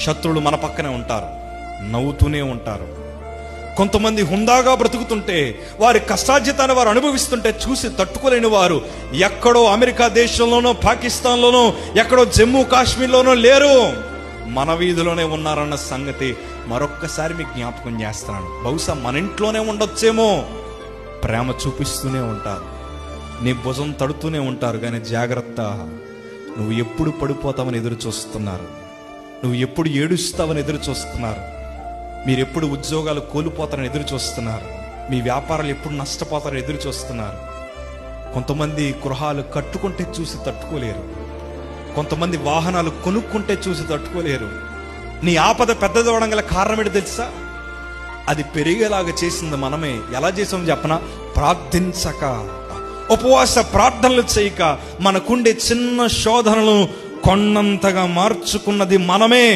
శత్రువులు మన పక్కనే ఉంటారు, నవ్వుతూనే ఉంటారు. కొంతమంది హుందాగా బ్రతుకుతుంటే, వారి కష్టార్జితాన్ని వారు అనుభవిస్తుంటే చూసి తట్టుకోలేని వారు ఎక్కడో అమెరికా దేశంలోనో, పాకిస్తాన్లోనో, ఎక్కడో జమ్మూ కాశ్మీర్లోనో లేరు, మన వీధిలోనే ఉన్నారన్న సంగతి మరొక్కసారి మీకు జ్ఞాపకం చేస్తున్నాను. బహుశా మన ఇంట్లోనే ఉండొచ్చేమో. ప్రేమ చూపిస్తూనే ఉంటారు, నీ భుజం తడుతూనే ఉంటారు. కానీ జాగ్రత్త, నువ్వు ఎప్పుడు పడిపోతావని ఎదురు చూస్తున్నారు, నువ్వు ఎప్పుడు ఏడుస్తావని ఎదురు చూస్తున్నారు, మీరు ఎప్పుడు ఉద్యోగాలు కోల్పోతారని ఎదురు చూస్తున్నారు, మీ వ్యాపారాలు ఎప్పుడు నష్టపోతారని ఎదురు చూస్తున్నారు. కొంతమంది గృహాలు కట్టుకుంటే చూసి తట్టుకోలేరు, కొంతమంది వాహనాలు కొనుక్కుంటే చూసి తట్టుకోలేరు. నీ ఆపద పెద్దదవడం గల కారణం ఏంటి తెలుసా? అది పెరిగేలాగా చేసింది మనమే. ఎలా చేసాం చెప్పనా? ప్రార్థించక, ఉపవాస ప్రార్థనలు చేయక మనకుండే చిన్న శోధనలు కొండంతగా మార్చుకున్నది మనమే.